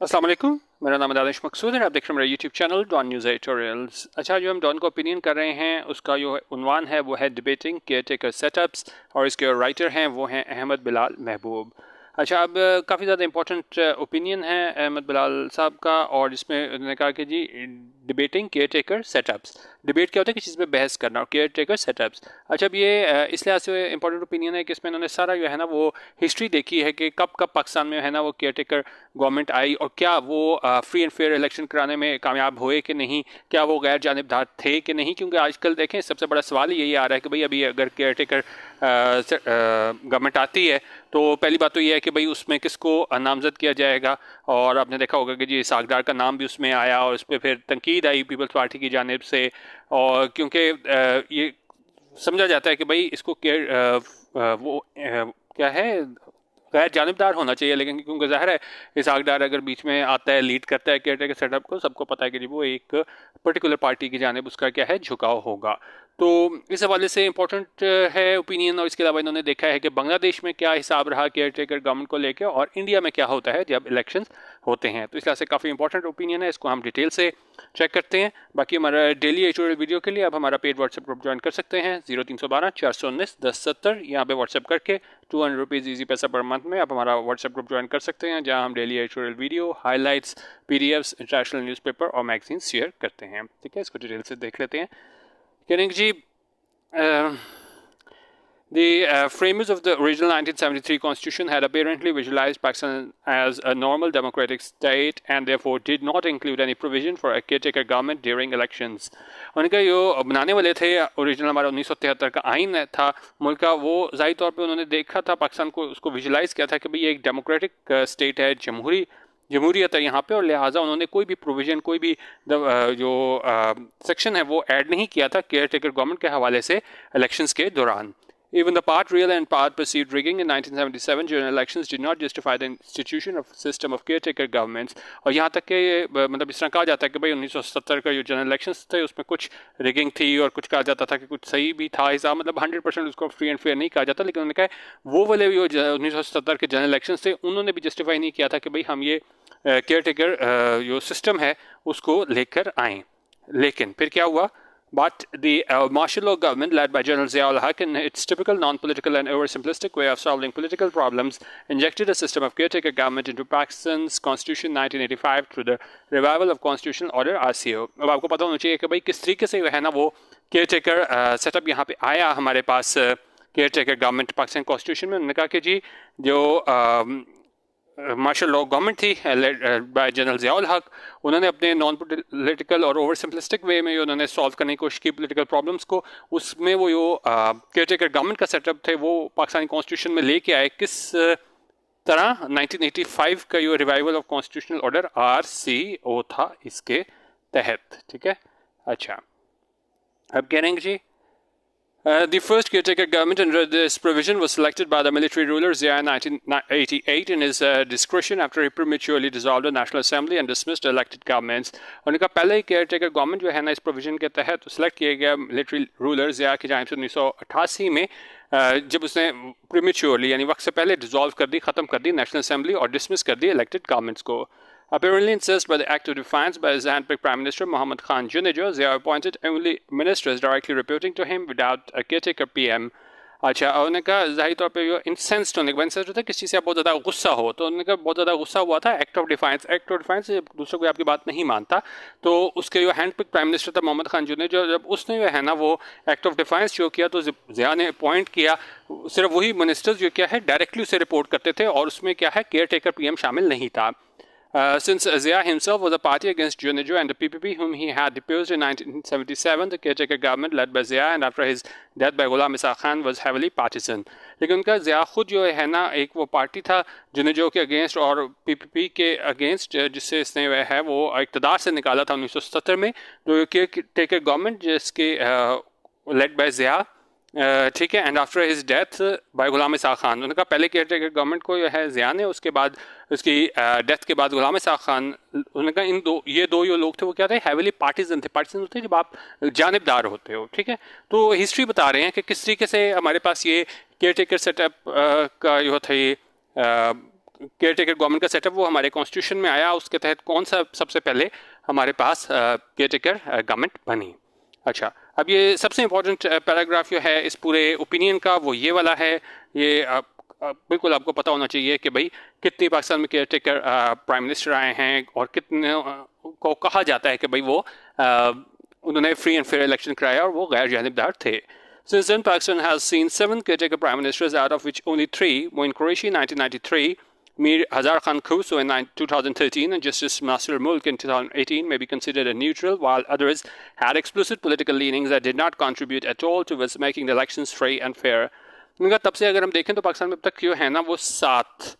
अस्सलाम वालेकुम, मेरा नाम है दानिश मकसूद है। आप देख रहे हैं मेरा YouTube channel Dawn news editorials. अच्छा, जो हम डॉन का ओपिनियन कर रहे हैं उसका जो उन्वान है वो है डिबेटिंग केयरटेकर सेटअप्स, और इसके राइटर हैं वो हैं अहमद बिलाल महबूब। अच्छा, अब काफ़ी ज़्यादा इंपॉर्टेंट ओपिनियन है अहमद बिलाल साहब का, और इसमें उन्होंने कहा कि जी डिबेटिंग केयरटेकर सेटअप्स, डिबेट क्या होता है कि चीज़ पे बहस करना, और केयरटेकर सेटअप्स। अच्छा, अब ये इस लिहाज से इंपॉर्टेंट ओपिनियन है कि इसमें उन्होंने सारा जो है ना वो हिस्ट्री देखी है कि कब कब पाकिस्तान में है ना वो केयरटेकर गवर्नमेंट आई, और क्या वो फ्री एंड फेयर इलेक्शन कराने में कामयाब हुए कि नहीं, क्या वो गैर जानिबदार थे कि नहीं। क्योंकि आजकल देखें सबसे बड़ा सवाल यही आ रहा है कि भाई अभी अगर केयरटेकर गवर्नमेंट आती है तो पहली बात तो ये है कि भाई उसमें किसको नामजद किया जाएगा। और आपने देखा होगा कि जी सागदार का नाम भी उसमें आया, और उस पर फिर तनकीद आई पीपल्स पार्टी की जानिब से। और क्योंकि ये समझा जाता है कि भाई इसको क्या है, गैर जानिबदार होना चाहिए, लेकिन क्योंकि ज़ाहिर है इसहाकडार अगर बीच में आता है, लीड करता है केयरटेकर सेटअप को, सबको पता है कि वो एक पर्टिकुलर पार्टी की जानिब उसका क्या है झुकाव होगा। तो इस हवाले से इंपॉर्टेंट है ओपिनियन। और इसके अलावा इन्होंने देखा है कि बांग्लादेश में क्या हिसाब रहा केयरटेकर गवर्नमेंट को लेकर, और इंडिया में क्या होता है जब इलेक्शंस होते हैं। तो इस लिहाज से काफ़ी इंपॉर्टेंट ओपिनियन है, इसको हम डिटेल से चेक करते हैं। बाकी हमारा डेली एडिटोरियल वीडियो के लिए आप हमारा पेड व्हाट्सएप ग्रुप ज्वाइन कर सकते हैं 0312 419 1070। यहाँ पे व्हाट्सएप करके 200 रुपीज़ ईजी पैसा पर मंथ में आप हमारा व्हाट्सएप ग्रुप ज्वाइन कर सकते हैं, जहाँ हम daily editorial video, highlights, PDFs, international newspaper और मैगजीन शेयर करते हैं। ठीक है, इसको डिटेल से देख लेते हैं। करेंगे जी, the framers of the original 1973 Constitution had apparently visualized Pakistan as a normal democratic state and therefore did not include any provision for a caretaker government during elections. उनका जो बनाने वाले थे ओरिजिनल हमारा 1973 का आइन था मुल्क का, वो ज़ाहिर तौर पे उन्होंने देखा था पाकिस्तान को, उसको विजुलाइज किया था कि भाई ये एक डेमोक्रेटिक स्टेट है, जमहूरियत है यहाँ पे, और लिहाजा उन्होंने कोई भी प्रोविज़न, कोई भी जो सेक्शन है वो ऐड नहीं किया था केयर टेकर गवर्नमेंट के हवाले से इलेक्शंस के दौरान। Even the part real and part perceived rigging in 1977 general elections did not justify the institution of system of caretaker governments. और यहाँ तक कि मतलब इस तरह कहा जाता है कि भाई 1970 का जो जनरल इलेक्शंस थे उसमें कुछ रिगिंग थी, और कुछ कहा जाता था कि कुछ सही भी था हिसाब, मतलब 100% उसको फ्री एंड फेयर नहीं कहा जाता। लेकिन उन्होंने कहा वो वाले जो 1970 के जनरल इलेक्शंस थे उन्होंने भी जस्टिफाई नहीं किया था कि भाई हम ये केयर टेकर जो सिस्टम है उसको लेकर आएँ। लेकिन फिर क्या हुआ? But the martial law government led by General Zia-ul-Haq, in its typical non-political and oversimplistic way of solving political problems, injected a system of caretaker government into Pakistan's Constitution 1985 through the revival of Constitutional Order RCO. अब आपको पता होना चाहिए कि भाई किस तरीके से है ना वो केयरटेकर सेटअप यहाँ पे आया हमारे पास केयरटेकर गवर्नमेंट पाकिस्तान कॉन्स्टिट्यूशन में। उन्होंने कहा कि जी जो मार्शल लॉ गवर्नमेंट थी बाय जनरल ज़िया-उल हक, उन्होंने अपने नॉन पॉलिटिकल और ओवर सिंपलिस्टिक वे में उन्होंने सॉल्व करने की कोशिश की पॉलिटिकल प्रॉब्लम्स को। उसमें वो जो केयरटेकर गवर्नमेंट का सेटअप थे वो पाकिस्तानी कॉन्स्टिट्यूशन में लेके आए। किस तरह? 1985 का जो revival of constitutional order RCO था इसके तहत। ठीक है, अच्छा अब कह रहे हैं जी the first caretaker government under this provision was selected by the military ruler Zia in 1988 in his discretion after he prematurely dissolved the National Assembly and dismissed elected governments. उनका पहला ही caretaker government जो है ना इस provision के तहत select किया गया military ruler Zia की जानिब से 1988 में, जब उसने prematurely यानी वक्त से पहले डिसॉल्व कर दी, ख़त्म कर दी नेशनल असेंबली और डिसमिस कर दी elected governments को। Apparently incensed by the act of defiance by his handpicked Prime Minister Mohammad Khan Junejo, Zia appointed only ministers directly reporting to him without a caretaker PM. अच्छा, उन्होंने कहा जाहिर तौर पे जो इंसेंस्ड होने के बाद, इंसेंस्ड होता है किस चीज़ से आप बहुत ज़्यादा गुस्सा हो, तो उन्होंने कहा बहुत ज़्यादा गुस्सा हुआ था। Act of defines, act of defines दूसरों को आपकी बात नहीं मानता, तो उसके जो हैंड पिक प्राइम मिनिस्टर था मोहम्मद खान जुनेजो, जब उसने जो है ना वो एक्ट ऑफ डिफाइंस शो किया तो ज़िया ने अपॉइंट किया सिर्फ वही मिनिस्टर्स जो क्या है डायरेक्टली उसे रिपोर्ट करते थे, और उसमें क्या है केयर टेकर PM शामिल नहीं था। Since Zia himself was a party against Junejo and the PPP whom he had deposed in 1977, the caretaker government led by Zia and after his death by Ghulam Isa Khan was heavily partisan. लेकिन उनका ज़िया खुद जो है ना एक वो party था जुनेजो के अगेंस्ट और PPP के अगेंस्ट, जिससे इसने वह है वो इक़्तिदार से निकाला था 1970 में, जो केयरटेकर गवर्नमेंट जिसके लेड बाय ज़िया, ठीक है, and after his death by Ghulam Isa Khan. उनका पहले केयरटेकर गवर्नमेंट को जो है ज़िया ने, उसके बाद उसकी डेथ के बाद गुलाम इसा खान, उनका ये दो जो लोग थे वो क्या थे, हैविली पार्टीजन थे। पार्टीजन होते हैं जब आप जानिबदार होते हो। ठीक है, तो हिस्ट्री बता रहे हैं कि किस तरीके से हमारे पास ये केयरटेकर सेटअप का जो था ये केयर टेकर गवर्नमेंट का सेटअप वो हमारे कॉन्स्टिट्यूशन में आया, उसके तहत कौन सा सबसे पहले हमारे पास केयर टेकर गवर्नमेंट बनी। अच्छा, अब ये सबसे इम्पोर्टेंट पैराग्राफ जो है इस पूरे ओपिनियन का वो ये वाला है। ये बिल्कुल आपको पता होना चाहिए कि भाई कितनी पाकिस्तान में केयर टेकर प्राइम मिनिस्टर आए हैं और कितने को कहा जाता है कि भाई वो उन्होंने फ्री एंड फेयर इलेक्शन कराया और वो गैर जानिबदार थे। Since then, Pakistan has seen 7 caretaker prime ministers, out of which only 3, Moin Qureshi in 1993, Mir Hazar Khan Khosrow in 2013, and Justice Nasir Mulk in 2018, may be considered a neutral, while others had explicit political leanings that did not contribute at all towards making the elections free and fair. उनका तब से अगर हम देखें तो पाकिस्तान में अब तक जो है ना वो 7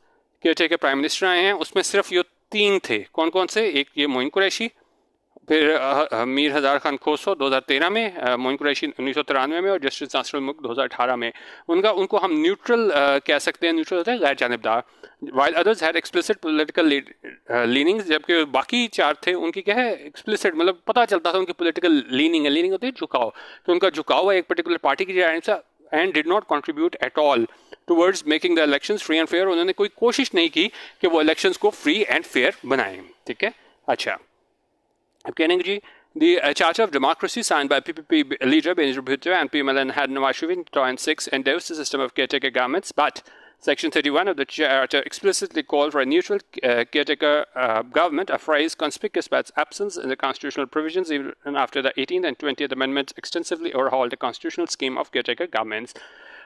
केयरटेकर प्राइम मिनिस्टर आए हैं, उसमें सिर्फ ये 3 थे। कौन कौन से? एक ये मोइन कुरैशी, फिर मीर हज़ार खान खोसरो 2013 में, मोइन कुरैशी 1993 में और जस्टिस नासिर मुल्क 2018 में। उनको हम न्यूट्रल कह सकते हैं, न्यूट्रल होता है गैर जानिबदार। While others had explicit political leanings, जबकि बाकी 4 थे उनकी क्या है एक्सप्लिसिट, मतलब पता चलता था उनकी पॉलिटिकल लीनिंग है। लीनिंग होती है झुकाव, तो उनका झुकाव है एक पर्टिकुलर पार्टी की जानिब से, and did not contribute at all towards making the elections free and fair. उन्होंने कोई कोशिश नहीं की कि वो इलेक्शंस को फ्री एंड फेयर बनाएं। ठीक है, अच्छा, अब कहेंगे जी the Charter of Democracy signed by PPP leader Benazir Bhutto and PMLN had Nawaz Sharif in 2006 endorsed the system of caretaker governments, but Section 31 of the Charter explicitly called for a neutral caretaker government, a phrase conspicuous by its absence in the constitutional provisions even after the 18th and 20th Amendments extensively overhauled the constitutional scheme of caretaker governments.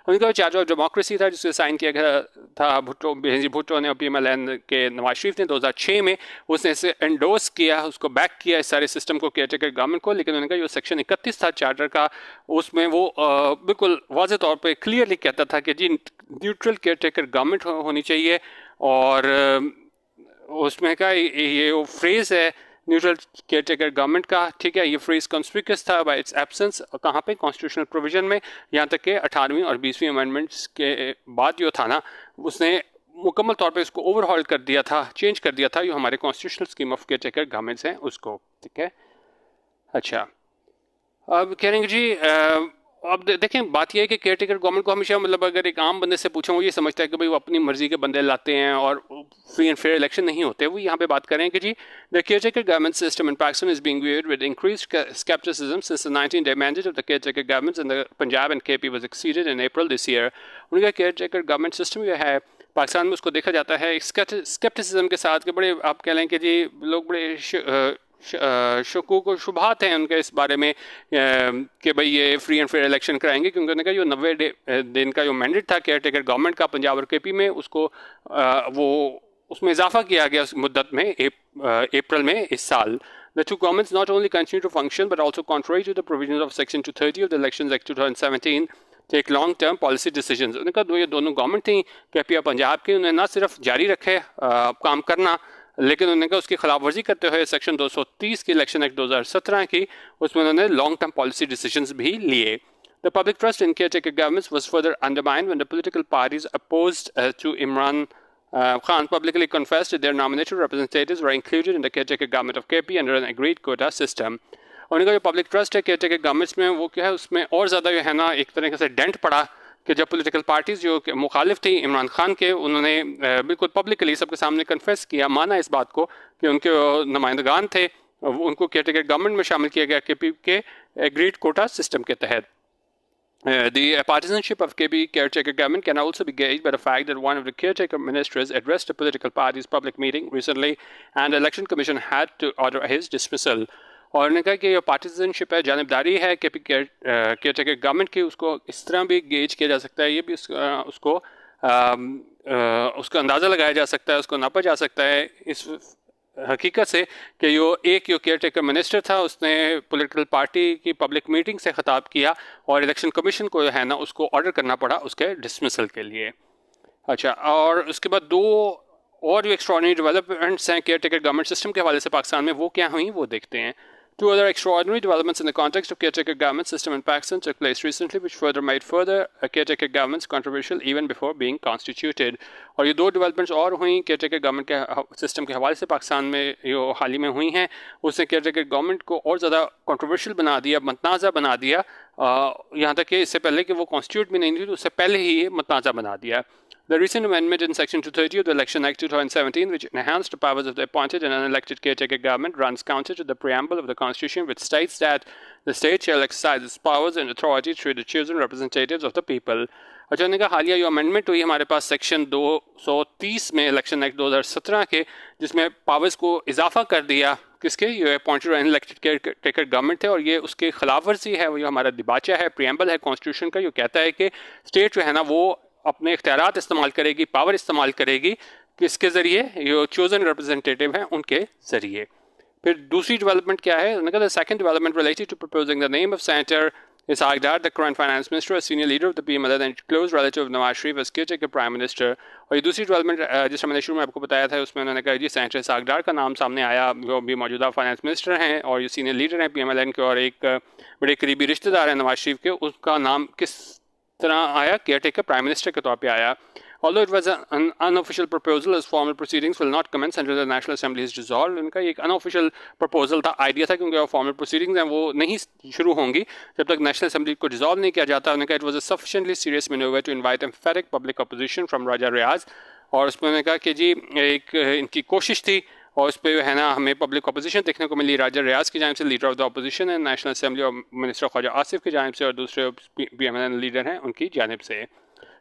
उनका charter of democracy था जिससे sign किया गया था बेनजीर भुट्टो ने और PMLN के नवाज शरीफ ने 2006 में। उसने इसे एंडोर्स किया, उसको बैक किया इस सारे सिस्टम को, केयरटेकर गवर्नमेंट को। लेकिन उन्होंने कहा जो सेक्शन 31 था चार्टर का, उसमें वो बिल्कुल वाज़ेह तौर पे क्लियरली कहता था कि जी न्यूट्रल केयरटेकर गवर्नमेंट होनी चाहिए। और उसमें का ये वो फ्रेज़ है न्यूट्रल केयरटेकर गवर्नमेंट का, ठीक है, ये फ्रेज कॉन्स्पिक्यूअस था बाय इट्स एब्सेंस। कहाँ पे? कॉन्स्टिट्यूशनल प्रोविजन में। यहाँ तक कि 18वीं और 20वीं अमेंडमेंट्स के बाद जो था ना, उसने मुकम्मल तौर पे इसको ओवरहॉल कर दिया था, चेंज कर दिया था, जो हमारे constitutional scheme of caretaker governments हैं उसको। ठीक है, अच्छा, अब कहेंगे जी अब देखें बात यह है कि केयरटेकर गवर्नमेंट को हमेशा, मतलब अगर एक आम बंदे से पूछें वो ये समझता है कि भाई वो अपनी मर्जी के बंदे लाते हैं और फ्री एंड फेयर इलेक्शन नहीं होते। वो यहाँ पे बात करें कि जी the caretaker government system in Pakistan is being viewed with increased skepticism since the 19-day mandate of the caretaker governments in the Punjab and KP was exceeded in April this year. उनका केयरटेकर गवर्नमेंट सिस्टम जो है पाकिस्तान में उसको देखा जाता है scepticism के साथ कि बड़े आप कह लें कि जी लोग बड़े शकूक और शुबहात हैं उनके इस बारे में कि भाई ये फ्री एंड फेयर इलेक्शन कराएंगे, क्योंकि उन्होंने कहा जो 90 दिन का जो मैंडेट था केयरटेकर गवर्नमेंट का पंजाब और केपी में, उसको वो उसमें इजाफा किया गया उस मुद्दत में अप्रैल में इस साल। The two governments not only continue to function but also contrary to the provisions of Section 230 of the Elections Act 2017 take long-term policy decisions. उन्होंने कहा ये दोनों गवर्नमेंट थी केपी और पंजाब की, उन्हें ना सिर्फ जारी रखे काम करना, लेकिन उन्होंने कहा उसकी खिलाफ वर्जी करते हुए सेक्शन 230 की इलेक्शन एक्ट 2017 की, उसमें उन्होंने लॉन्ग टर्म पॉलिसी डिसीजंस भी लिए। The public trust in caretaker governments was further undermined when the political parties opposed to Imran Khan publicly confessed that their nominated representatives were included in the caretaker government of KP under an agreed quota system. उन्होंने कहा जो public trust है caretaker governments में वो क्या है, उसमें और ज़्यादा जो है ना एक तरीके से डेंट पड़ा कि जब पॉलिटिकल पार्टीज़ जो मुखालिफ थी इमरान खान के, उन्होंने बिल्कुल पब्लिकली सबके सामने कन्फेस किया, माना इस बात को कि उनके नुमाइंदगान थे, उनको केयरटेकर गवर्नमेंट में शामिल किया गया केपी के एग्रीड कोटा सिस्टम के तहत। The partisanship of KB caretaker government can also be gauged by the fact that one of the caretaker ministers addressed a political party's public meeting recently and the election commission had to order his dismissal. और उन्होंने कहा कि ये पार्टिजनशिप है, जानिबदारी है KP caretaker government की, उसको इस तरह भी गेज किया जा सकता है, ये भी उसको अंदाज़ा लगाया जा सकता है, उसको नापा जा सकता है इस हकीकत से कि जो केयरटेकर मिनिस्टर था उसने पॉलिटिकल पार्टी की पब्लिक मीटिंग से खिताब किया और इलेक्शन कमीशन को है ना उसको ऑर्डर करना पड़ा उसके डिसमिसल के लिए। अच्छा, और उसके बाद 2 और जो एक्स्ट्राऑर्डिनरी डेवलपमेंट्स हैं केयरटेकर गवर्नमेंट सिस्टम के हवाले से पाकिस्तान में, वो क्या हुई वो देखते हैं। 2 other extraordinary developments in the context of caretaker government system in Pakistan took place recently, which further made caretaker governments controversial even before being constituted. और ये 2 डेवलपमेंट्स और हुई केयरटेकर गवर्नमेंट के सिस्टम के हवाले से पाकिस्तान में जो हाल ही में हुई हैं, उसने केयरटेकर गवर्नमेंट को और ज़्यादा कंट्रोवर्शियल बना दिया, मतनाज़ा बना दिया, यहाँ तक कि इससे पहले कि वो कॉन्स्टिट्यूट भी नहीं थी तो उससे पहले ही ये मतनाज़ा बना दिया। The recent amendment in Section 230 of the Election Act 2017, which enhanced the powers of the appointed and unelected caretaker government, runs counter to the preamble of the Constitution, which states that the state shall exercise its powers and authority through the chosen representatives of the people. अच्छा, उन्होंने कहा हालिया जो amendment हुई हमारे पास section 230 में election act 2017 के, जिसमें पावर्स को इजाफा कर दिया किसके, ये appointed and elected caretaker government थे, और ये उसके खिलाफ वर्जी है, वो जो हमारा दिबाचा है, प्रियम्बल है कॉन्स्टिट्यूशन का, जो कहता है कि स्टेट जो है ना वो अपने इख्तियारात इस्तेमाल करेगी, पावर इस्तेमाल करेगी, किसके ज़रिए, जो चोजन रिप्रेजेंटेटिव हैं उनके ज़रिए. फिर दूसरी डेवलपमेंट क्या है, उन्होंने कहा the second development related to proposing the name of senator Ishaq Dar, the current finance minister, a senior leader of the PMLN and close relative of Nawaz Sharif as caretaker prime minister. और ये दूसरी development जिस मैंने शुरू में आपको बताया था, उसमें उन्होंने कहा जी सेनेटर इसाक डार का नाम सामने आया, जो भी मौजूदा फाइनेंस मिनिस्टर हैं और ये सीनियर लीडर हैं PMLN के और एक बड़े करीबी रिश्तेदार हैं नवाज शरीफ के, उसका नाम किस तरह आया, केयरटेकर प्राइम मिनिस्टर के तौर पर आया. Although it was an unofficial proposal, as formal proceedings will not commence until the National Assembly is dissolved. उनका एक unofficial proposal था, आइडिया था, क्योंकि formal proceedings हैं वो नहीं शुरू होंगी जब तक National Assembly को dissolve नहीं किया जाता. उन्होंने कहा it was a sufficiently serious maneuver to invite emphatic public opposition from Raja Riaz, और उसमें उन्होंने कहा कि जी एक इनकी कोशिश थी, और उस पर है ना हमें पब्लिक अपोजिशन देखने को मिली राजा रियाज की जानिब से, लीडर ऑफ द अपोजिशन है नेशनल असेंबली, और मिनिस्टर ख्वाजा आसिफ की जानिब से, और दूसरे PMLN लीडर हैं उनकी जानिब से.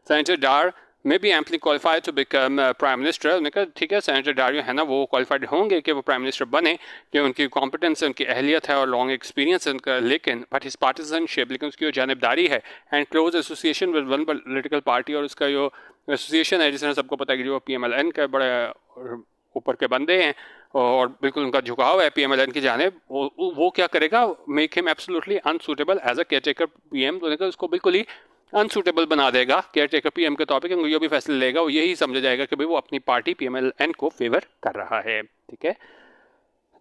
Senator Dar may be amply qualified to become prime minister. उन्होंने कहा ठीक है, सेनेटर डार जो है ना वो क्वालिफाइड होंगे कि वो प्राइम मिनिस्टर बने, कि उनकी कॉम्पिटेंस है, उनकी अहलियत है और लॉन्ग एक्सपीरियंस है उनका, लेकिन बट हिज पार्टिसनशिप, लेकिन उसकी जो जानबदारी है and close association with one political party, और उसका जो एसोसिएशन है, जिसने सबको पता है कि जो PMLN का बड़े ऊपर के बंदे हैं और बिल्कुल उनका झुकाव है PMLN की जानिब, वो क्या करेगा, make him absolutely unsuitable as a caretaker PM. तो उसको बिल्कुल ही अनसूटेबल बना देगा केयरटेकर PM के तौर पे, क्योंकि जो भी फैसले लेगा वो यही समझा जाएगा कि भाई वो अपनी पार्टी PMLN को फेवर कर रहा है. ठीक है.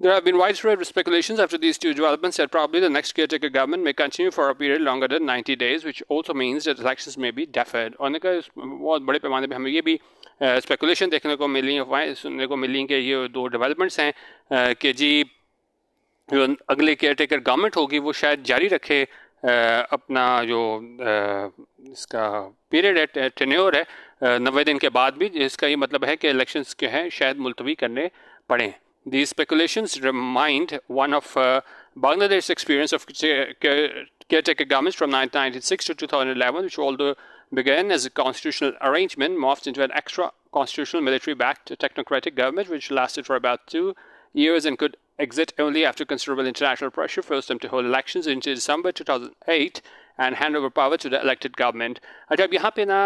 There have been widespread speculations after these two developments that probably the next caretaker government may continue for a period longer than 90 days, which also means that elections may be deferred. और बहुत बड़े पैमाने पे हमें ये भी speculation देखने को मिली, अफवाहें सुनने को मिली कि ये दो डेवलपमेंट्स हैं कि जी जो अगले केयरटेकर गवर्नमेंट होगी वो शायद जारी रखे अपना जो इसका पीरियड है, टेन्योर है 90 दिन के बाद भी, जिसका ये मतलब है कि इलेक्शंस के हैं शायद मुलतवी करने पड़ें. These speculations remind one of Bangladesh's experience of caretaker governments from 1996 to 2011, which although began as a constitutional arrangement, morphed into an extra-constitutional military-backed technocratic government, which lasted for about 2 years and could exit only after considerable international pressure forced them to hold elections in December 2008 and hand over power to the elected government. अच्छा, अब यहाँ पे ना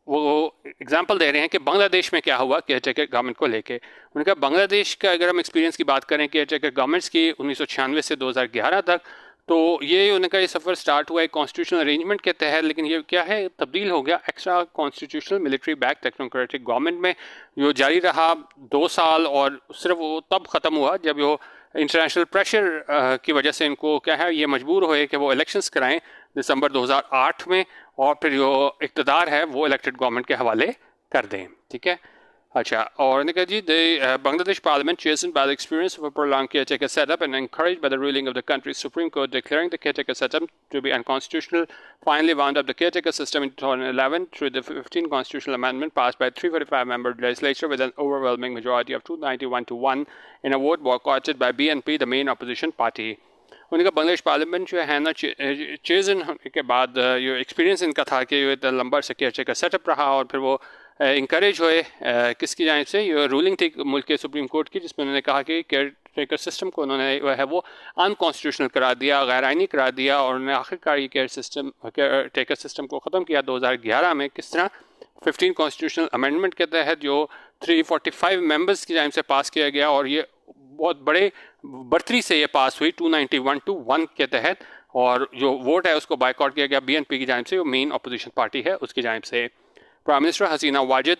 वो example दे रहे हैं कि बांग्लादेश में क्या हुआ केयरटेकर गवर्नमेंट को लेके. उनका बांग्लादेश का अगर हम एक्सपीरियंस की बात करें केयरटेकर गवर्नमेंट्स की 1996 से 2011 तक, तो ये उनका ये सफ़र स्टार्ट हुआ है कॉन्स्टिट्यूशनल अरेंजमेंट के तहत, लेकिन ये क्या है, तब्दील हो गया extra constitutional military back technocratic government में, जो जारी रहा 2 साल, और सिर्फ वो तब ख़त्म हुआ जब वो इंटरनेशनल प्रेशर की वजह से इनको क्या है ये मजबूर हुए कि वो इलेक्शंस कराएं दिसंबर 2008 में, और फिर जो इक़्तिदार है वो इलेक्टेड गवर्नमेंट के हवाले कर दें. ठीक है. अच्छा, और उन्होंने कहा जी Bangladesh Parliament, chastened by the experience of a prolonged caretaker setup and encouraged by the ruling of the country's Supreme Court declaring the caretaker setup to be unconstitutional, finally wound up the caretaker system in 2011 through the 15th constitutional amendment passed by 345-member legislature with an overwhelming majority of 291 to 1 in a vote boycotted by BNP, the main opposition party. उनका Bangladesh parliament जो है ना चेजन होने के बाद जो experience इनका था कि ये लंबा से केयरटेकर सेटअप रहा, और फिर वो इंकरेज हुए किसकी जानिब से, ये रूलिंग थी मुल्क के सुप्रीम कोर्ट की, जिसमें उन्होंने कहा कि केयरटेकर सिस्टम को उन्होंने जो है वो अनकॉन्स्टिट्यूशनल करार दिया, गैर आइनी करार दिया, और उन्होंने आखिरकार ये केयरटेकर सिस्टम को ख़त्म किया 2011 में. किस तरह 15 कॉन्स्टिट्यूशनल अमेंडमेंट के तहत जो 345 मेंबर्स की जानिब से पास किया गया, और ये बहुत बड़े बढ़तरी से ये पास हुई 291 to 1 के तहत, और जो वोट है उसको बायकॉट किया गया BNP की जानिब से, जो मेन अपोजिशन पार्टी है उसकी जानिब से. Prime minister Hasina Wajid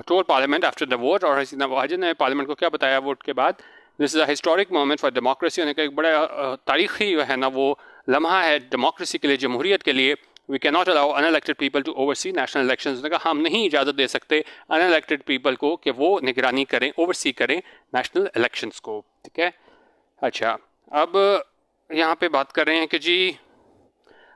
told parliament after the vote, और हसीना वाजिद ने पार्लियामेंट को क्या बताया वोट के बाद, this is a historic moment for democracy. उन्होंने कहा एक बड़ा तारीखी जो है ना वो लम्हा है डेमोक्रेसी के लिए, जमहूरियत के लिए. We cannot allow unelected people to oversee national elections. उन्होंने कहा हम नहीं इजाज़त दे सकते unelected people को कि वो निगरानी करें, ओवरसी करें नेशनल इलेक्शंस को. ठीक है. अच्छा, अब यहाँ पे बात कर रहे हैं कि जी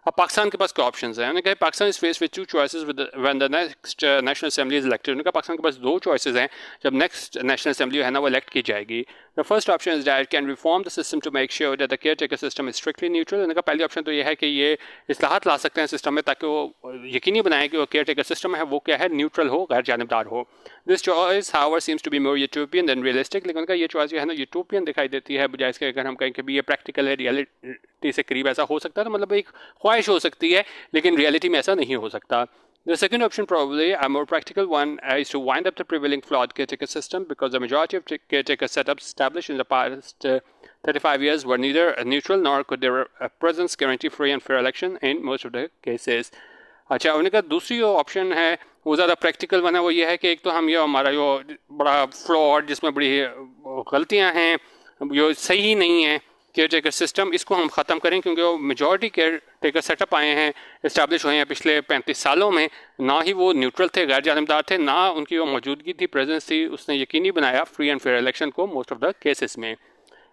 अब पाकिस्तान के पास क्या ऑप्शन हैं? उन्होंने कहा Pakistan is face with two choices with when the next national assembly is elected. उन्होंने कहा पाकिस्तान के पास दो चॉइसेस हैं जब नेक्स्ट नेशनल असेंबली है ना वो इलेक्ट की जाएगी। The first option is that can reform the system to make sure that the caretaker system is strictly neutral. उन्होंने कहा पहली ऑप्शन तो ये है कि ये इस्लाहात ला सकते हैं सिस्टम में ताकि वो यकीनी बनाए कि वो केयर टेकर सिस्टम है वो क्या है, न्यूट्रल हो, गैर जानिबदार हो। This choice however seems to be more utopian than realistic. लेकिन उनका ये चॉइस जो है ना यूटोपियन दिखाई देती है बजाय इसके अगर हम कहें कि भी ये प्रैक्टिकल है, रियलिटी से करीब ऐसा हो सकता है, तो मतलब एक ख्वाहिश हो सकती है लेकिन रियलिटी में ऐसा नहीं हो सकता। The second option, probably a more practical one, is to wind up the prevailing flawed caretaker system because the majority of caretaker setups established in the past 35 years were neither neutral nor could their presence guarantee free and fair election in most of the cases. अच्छा, उनका दूसरी जो option है वो ज़्यादा practical one है। वो ये है कि एक तो हम ये हमारा जो बड़ा फ्लॉड जिसमें बड़ी गलतियां हैं, जो सही नहीं है केयर टेकर सिस्टम, इसको हम ख़त्म करें क्योंकि वो मेजॉरिटी केयर टेकर सेटअप आए हैं, इस्टेब्लिश हुए हैं पिछले 35 सालों में, ना ही वो न्यूट्रल थे, गैर जानिबदार थे, ना उनकी वो मौजूदगी थी, प्रेजेंस थी, उसने यकीनी बनाया फ्री एंड फेयर इलेक्शन को मोस्ट ऑफ द केसेस में।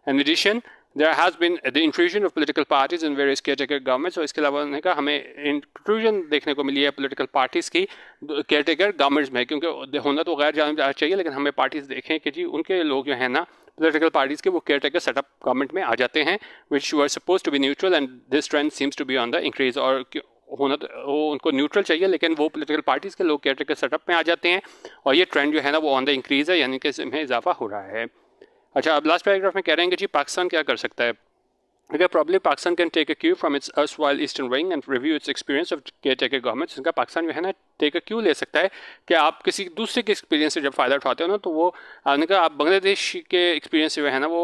In addition, there has been the intrusion of political parties in various caretaker governments। और इसके अलावा उन्होंने कहा हमें इंट्रूजन देखने को मिली है पॉलिटिकल पार्टीज़ की केयरटेकर गवर्नमेंट्स में, क्योंकि होना तो गैर जानिबदार चाहिए लेकिन हमें पार्टीज़ देखें कि जी उनके लोग जो है ना पॉलिटिकल पार्टीज़ के वो केयरटेकर सेटअप गवर्नमेंट में आ जाते हैं which were suppose to be neutral and this trend seems to be on the increase. और होना तो वो उनको न्यूट्रल चाहिए लेकिन वो पॉलिटिकल पार्टीज़ के लोग केयरटेकर सेटअप में आ जाते हैं और ये ट्रेंड जो है ना वो ऑन द इंक्रीज़ है, यानी कि इसमें इजाफा हो रहा है। अच्छा, अब लास्ट पैराग्राफ में कह रहे हैं कि जी पाकिस्तान क्या कर सकता है? अगर probably Pakistan can take a cue from its erstwhile eastern wing and review its experience of caretaker governments. इनका पाकिस्तान जो है ना टेक अ क्यू ले सकता है कि आप किसी दूसरे के एक्सपीरियंस से जब फ़ायदा उठाते हो ना तो वो आपने कहा आप बांग्लादेश के एक्सपीरियंस जो है ना वो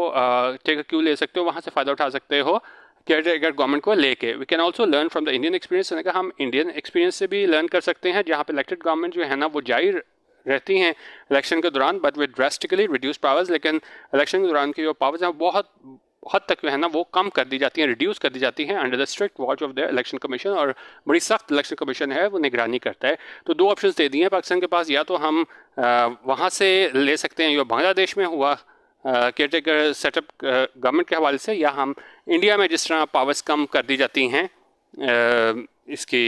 टेक अ क्यू ले सकते हो, वहाँ से फ़ायदा उठा सकते हो केयरटेकर गवर्नमेंट को लेके। We can also learn from the Indian experience. उन्होंने कहा हम इंडियन एक्सपीरियंस से भी लर्न कर सकते हैं जहाँ पर इलेक्टेड गवर्नमेंट जो है ना वो जारी रहती हैं इलेक्शन के दौरान but with drastically reduce powers. लेकिन इलेक्शन के दौरान की जो पावर्स हैं बहुत हद तक जो है ना वो कम कर दी जाती हैं, रिड्यूस कर दी जाती हैं under the strict watch of the election commission. और बड़ी सख्त इलेक्शन कमीशन है वो निगरानी करता है। तो दो ऑप्शंस दे दिए हैं पाकिस्तान के पास, या तो हम वहाँ से ले सकते हैं जो बांग्लादेश में हुआ केयरटेकर सेटअप गवर्नमेंट के हवाले से, या हम इंडिया में जिस तरह पावर्स कम कर दी जाती हैं इसकी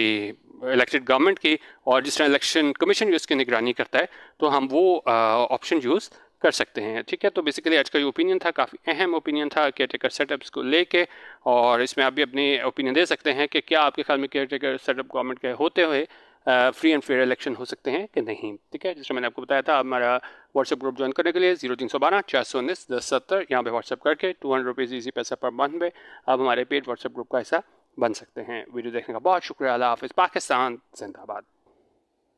इलेक्टेड गवर्नमेंट की और जिस तरह इलेक्शन कमीशन जो इसकी निगरानी करता है, तो हम वो ऑप्शन यूज़ कर सकते हैं। ठीक है, तो बेसिकली आज का जो ओपिनियन था काफ़ी अहम ओपिनियन था केयरटेकर सेटअप्स को लेके, और इसमें आप भी अपनी ओपिनियन दे सकते हैं कि क्या आपके ख्याल में केयरटेकर सेटअप गवर्नमेंट के होते हुए फ्री एंड फेयर इलेक्शन हो सकते हैं कि नहीं। ठीक है, जिसमें मैंने आपको बताया था हमारा व्हाट्सएप ग्रुप ज्वाइन करने के लिए 0312 419 1070 यहाँ पे व्हाट्सएप करके 200 रुपीज़ ईजी पैसा पर मंथ में आप हमारे पेड व्हाट्सएप ग्रुप का हिस्सा बन सकते हैं। वीडियो देखने का बहुत शुक्रिया। अल्लाह हाफ़िज़। पाकिस्तान जिंदाबाद।